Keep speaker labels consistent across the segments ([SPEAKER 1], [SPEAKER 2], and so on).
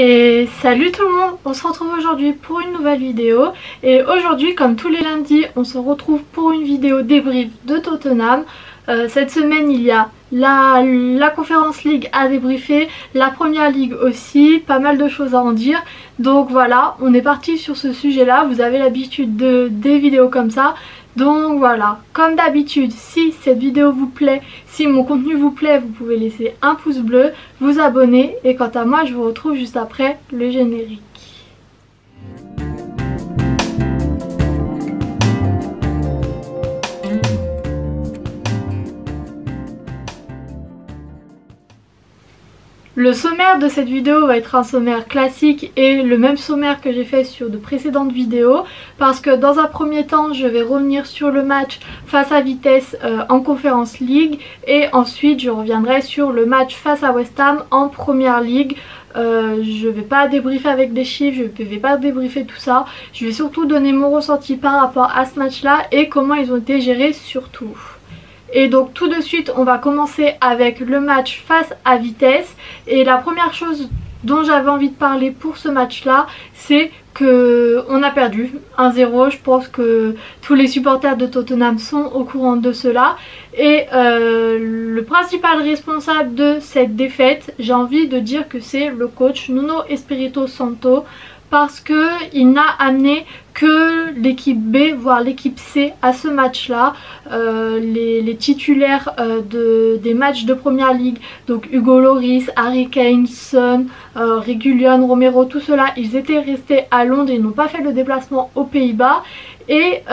[SPEAKER 1] Et salut tout le monde, on se retrouve aujourd'hui pour une nouvelle vidéo. Et aujourd'hui, comme tous les lundis, on se retrouve pour une vidéo débrief de Tottenham. Cette semaine il y a la Conference League à débriefer, la Première Ligue aussi, pas mal de choses à en dire. Donc voilà, on est parti sur ce sujet là, vous avez l'habitude des vidéos comme ça. Donc voilà, comme d'habitude, si cette vidéo vous plaît, si mon contenu vous plaît, vous pouvez laisser un pouce bleu, vous abonner et quant à moi je vous retrouve juste après le générique. Le sommaire de cette vidéo va être un sommaire classique et le même sommaire que j'ai fait sur de précédentes vidéos, parce que dans un premier temps je vais revenir sur le match face à Vitesse en Conference League et ensuite je reviendrai sur le match face à West Ham en Première Ligue. Je vais pas débriefer avec des chiffres, je vais pas débriefer tout ça, je vais surtout donner mon ressenti par rapport à ce match là et comment ils ont été gérés surtout. Et donc tout de suite on va commencer avec le match face à Vitesse. Et la première chose dont j'avais envie de parler pour ce match là, c'est qu'on a perdu 1-0. Je pense que tous les supporters de Tottenham sont au courant de cela. Et le principal responsable de cette défaite, j'ai envie de dire que c'est le coach Nuno Espirito Santo, parce qu'il n'a amené que l'équipe B, voire l'équipe C à ce match là. Les titulaires des matchs de Première Ligue, donc Hugo Lloris, Harry Kane, Son, Reguilón, Romero, tout cela, ils étaient restés à Londres, ils n'ont pas fait le déplacement aux Pays-Bas. Et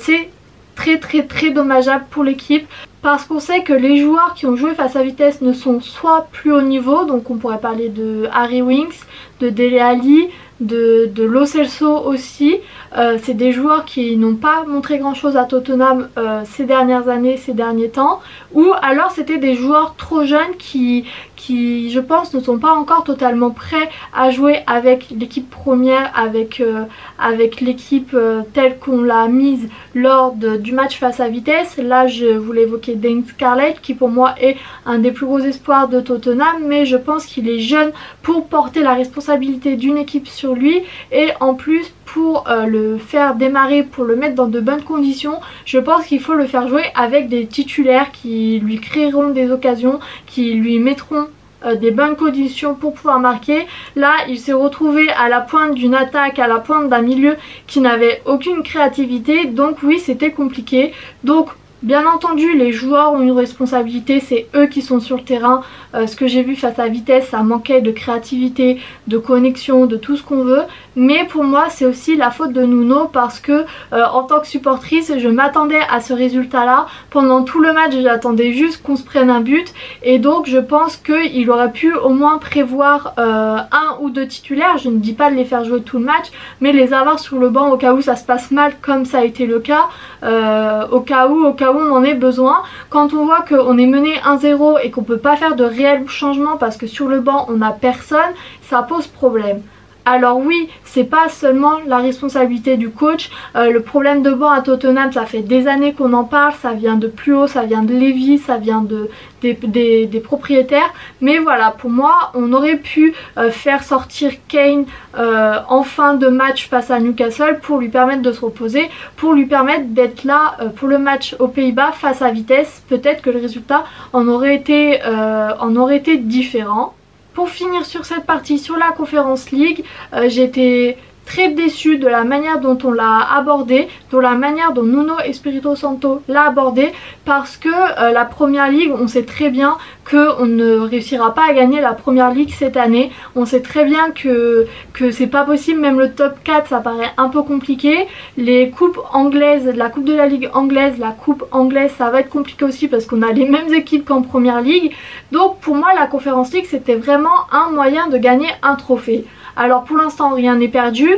[SPEAKER 1] c'est très dommageable pour l'équipe, parce qu'on sait que les joueurs qui ont joué face à Vitesse ne sont soit plus haut niveau, donc on pourrait parler de Harry Winks, de Dele Alli, de Lo Celso aussi. C'est des joueurs qui n'ont pas montré grand chose à Tottenham ces dernières années, ces derniers temps, ou alors c'était des joueurs trop jeunes qui je pense ne sont pas encore totalement prêts à jouer avec l'équipe première, avec l'équipe telle qu'on l'a mise lors du match face à Vitesse. Là je voulais évoquer Dane Scarlett, qui pour moi est un des plus gros espoirs de Tottenham, mais je pense qu'il est jeune pour porter la responsabilité d'une équipe sur lui, et en plus pour le faire démarrer, pour le mettre dans de bonnes conditions, je pense qu'il faut le faire jouer avec des titulaires qui lui créeront des occasions, qui lui mettront des bonnes conditions pour pouvoir marquer. Là il s'est retrouvé à la pointe d'une attaque, à la pointe d'un milieu qui n'avait aucune créativité, donc oui c'était compliqué. Donc bien entendu les joueurs ont une responsabilité, c'est eux qui sont sur le terrain. Ce que j'ai vu face à Vitesse, ça manquait de créativité, de connexion, de tout ce qu'on veut. Mais pour moi c'est aussi la faute de Nuno, parce que en tant que supportrice je m'attendais à ce résultat là. Pendant tout le match j'attendais juste qu'on se prenne un but, et donc je pense qu'il aurait pu au moins prévoir un ou deux titulaires. Je ne dis pas de les faire jouer tout le match, mais les avoir sur le banc au cas où ça se passe mal, comme ça a été le cas, au cas où on en ait besoin. Quand on voit qu'on est mené 1-0 et qu'on peut pas faire de réel changement parce que sur le banc on n'a personne, ça pose problème. Alors oui, c'est pas seulement la responsabilité du coach, le problème de banc à Tottenham ça fait des années qu'on en parle, ça vient de plus haut, ça vient de Levy, ça vient des propriétaires. Mais voilà, pour moi on aurait pu faire sortir Kane en fin de match face à Newcastle pour lui permettre de se reposer, pour lui permettre d'être là pour le match aux Pays-Bas face à Vitesse. Peut-être que le résultat en aurait été différent. Pour finir sur cette partie sur la Conference League, j'étais très déçue de la manière dont on l'a abordé, de la manière dont Nuno Espirito Santo l'a abordé, parce que la Première Ligue, on sait très bien qu'on ne réussira pas à gagner la Première Ligue cette année. On sait très bien que c'est pas possible, même le top 4 ça paraît un peu compliqué. Les coupes anglaises, la coupe de la Ligue anglaise, la coupe anglaise ça va être compliqué aussi, parce qu'on a les mêmes équipes qu'en Première Ligue. Donc pour moi la Conference League c'était vraiment un moyen de gagner un trophée. Alors pour l'instant rien n'est perdu,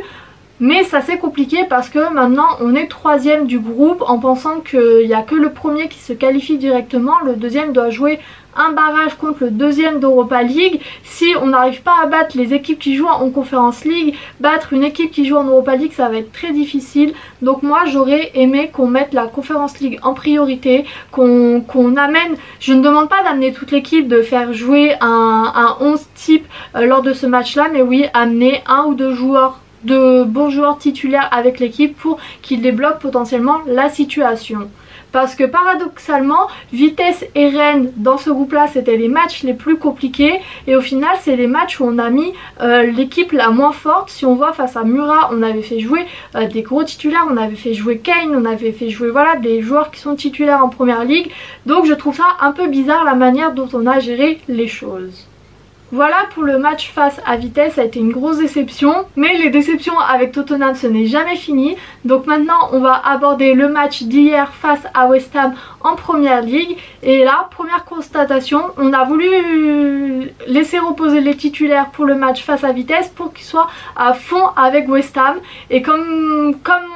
[SPEAKER 1] mais ça c'est compliqué parce que maintenant on est troisième du groupe en pensant qu'il n'y a que le premier qui se qualifie directement, le deuxième doit jouer un barrage contre le deuxième d'Europa League. Si on n'arrive pas à battre les équipes qui jouent en Conference League, battre une équipe qui joue en Europa League, ça va être très difficile. Donc moi j'aurais aimé qu'on mette la Conference League en priorité, qu'on amène, je ne demande pas d'amener toute l'équipe, de faire jouer un 11 type lors de ce match là, mais oui, amener un ou deux joueurs, de bons joueurs titulaires avec l'équipe pour qu'ils débloquent potentiellement la situation. Parce que paradoxalement, Vitesse et Rennes dans ce groupe là c'était les matchs les plus compliqués, et au final c'est les matchs où on a mis l'équipe la moins forte. Si on voit face à Murat, on avait fait jouer des gros titulaires, on avait fait jouer Kane, on avait fait jouer voilà des joueurs qui sont titulaires en première ligue. Donc je trouve ça un peu bizarre la manière dont on a géré les choses. Voilà pour le match face à Vitesse, ça a été une grosse déception, mais les déceptions avec Tottenham ce n'est jamais fini. Donc maintenant on va aborder le match d'hier face à West Ham en première ligue. Et là, première constatation, on a voulu laisser reposer les titulaires pour le match face à Vitesse pour qu'ils soient à fond avec West Ham. Et comme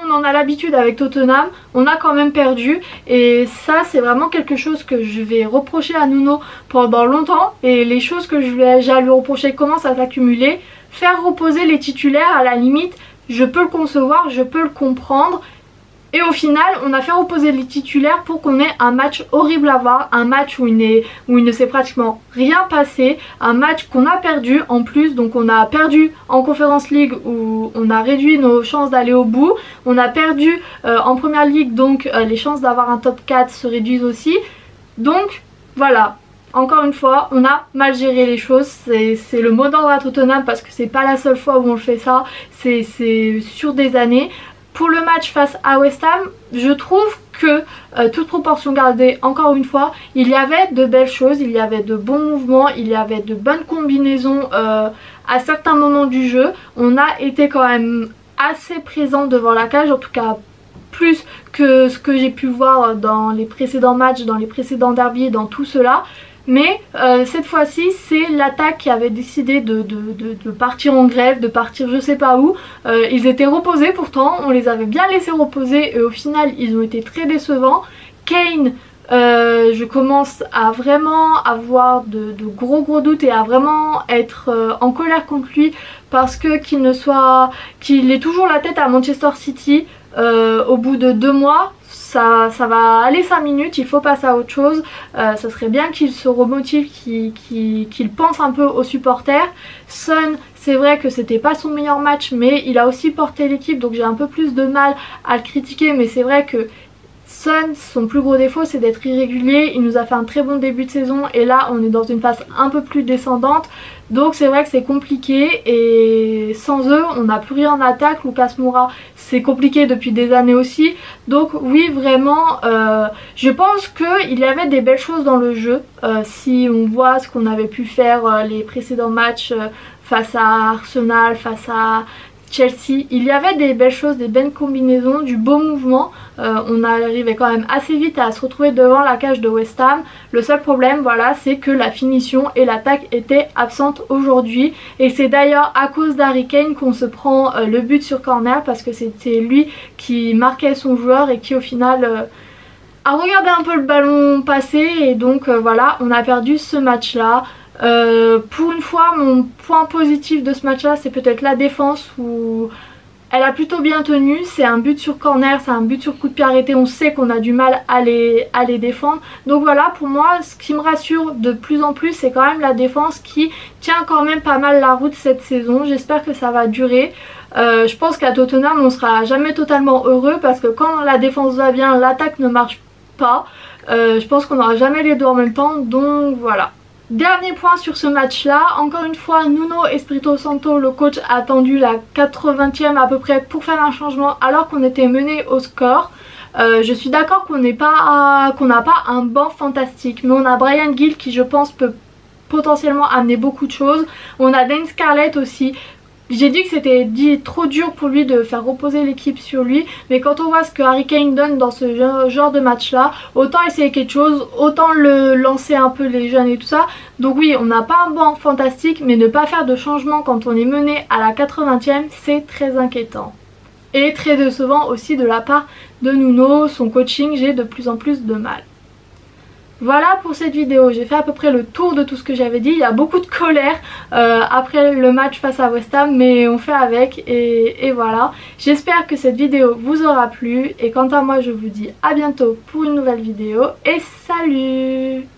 [SPEAKER 1] on en a l'habitude avec Tottenham, on a quand même perdu. Et ça c'est vraiment quelque chose que je vais reprocher à Nuno pendant longtemps. Et les choses que je vais à lui reprocher commence à s'accumuler. Faire reposer les titulaires, à la limite je peux le concevoir, je peux le comprendre, et au final on a fait reposer les titulaires pour qu'on ait un match horrible à voir, un match où il ne s'est pratiquement rien passé, un match qu'on a perdu en plus. Donc on a perdu en Conference League où on a réduit nos chances d'aller au bout, on a perdu en Première Ligue, donc les chances d'avoir un top 4 se réduisent aussi. Donc voilà, encore une fois, on a mal géré les choses. C'est le mot d'ordre à Tottenham parce que c'est pas la seule fois où on le fait ça, c'est sur des années. Pour le match face à West Ham, je trouve que, toute proportion gardée, encore une fois, il y avait de belles choses, il y avait de bons mouvements, il y avait de bonnes combinaisons à certains moments du jeu. On a été quand même assez présent devant la cage, en tout cas plus que ce que j'ai pu voir dans les précédents matchs, dans les précédents derbys, dans tout cela. Mais cette fois-ci c'est l'attaque qui avait décidé de partir en grève, de partir je sais pas où. Ils étaient reposés pourtant, on les avait bien laissés reposer et au final ils ont été très décevants. Kane, je commence à vraiment avoir de gros doutes et à vraiment être en colère contre lui parce que qu'il ait toujours la tête à Manchester City au bout de 2 mois. Ça va aller 5 minutes, il faut passer à autre chose. Ça serait bien qu'il se remotive, qu'il pense un peu aux supporters. Son, c'est vrai que c'était pas son meilleur match, mais il a aussi porté l'équipe, donc j'ai un peu plus de mal à le critiquer. Mais c'est vrai que son plus gros défaut c'est d'être irrégulier. Il nous a fait un très bon début de saison et là on est dans une phase un peu plus descendante. Donc c'est vrai que c'est compliqué et sans eux on n'a plus rien en attaque. Lucas Moura c'est compliqué depuis des années aussi. Donc oui vraiment je pense qu'il y avait des belles choses dans le jeu. Si on voit ce qu'on avait pu faire les précédents matchs face à Arsenal, face à Chelsea, il y avait des belles choses, des belles combinaisons, du beau mouvement. On arrivait quand même assez vite à se retrouver devant la cage de West Ham. Le seul problème voilà c'est que la finition et l'attaque étaient absentes aujourd'hui, et c'est d'ailleurs à cause d'Harry Kane qu'on se prend le but sur corner, parce que c'était lui qui marquait son joueur et qui au final a regardé un peu le ballon passer, et donc voilà on a perdu ce match là. Pour une fois mon point positif de ce match là c'est peut-être la défense, où elle a plutôt bien tenu. C'est un but sur corner, c'est un but sur coup de pied arrêté, on sait qu'on a du mal à les défendre. Donc voilà, pour moi ce qui me rassure de plus en plus c'est quand même la défense qui tient quand même pas mal la route cette saison. J'espère que ça va durer. Je pense qu'à Tottenham on sera jamais totalement heureux, parce que quand la défense va bien, l'attaque ne marche pas. Je pense qu'on n'aura jamais les deux en même temps, donc voilà. Dernier point sur ce match là, encore une fois Nuno Espirito Santo, le coach, a attendu la 80e à peu près pour faire un changement alors qu'on était mené au score. Je suis d'accord qu'on n'a pas un banc fantastique, mais on a Bryan Gil qui je pense peut potentiellement amener beaucoup de choses. On a Dane Scarlett aussi. J'ai dit que c'était trop dur pour lui de faire reposer l'équipe sur lui, mais quand on voit ce que Harry Kane donne dans ce genre de match là, autant essayer quelque chose, autant le lancer un peu les jeunes et tout ça. Donc oui, on n'a pas un banc fantastique, mais ne pas faire de changement quand on est mené à la 80e, c'est très inquiétant. Et très décevant aussi de la part de Nuno, son coaching, j'ai de plus en plus de mal. Voilà pour cette vidéo, j'ai fait à peu près le tour de tout ce que j'avais dit. Il y a beaucoup de colère après le match face à West Ham, mais on fait avec et voilà. J'espère que cette vidéo vous aura plu et quant à moi je vous dis à bientôt pour une nouvelle vidéo et salut!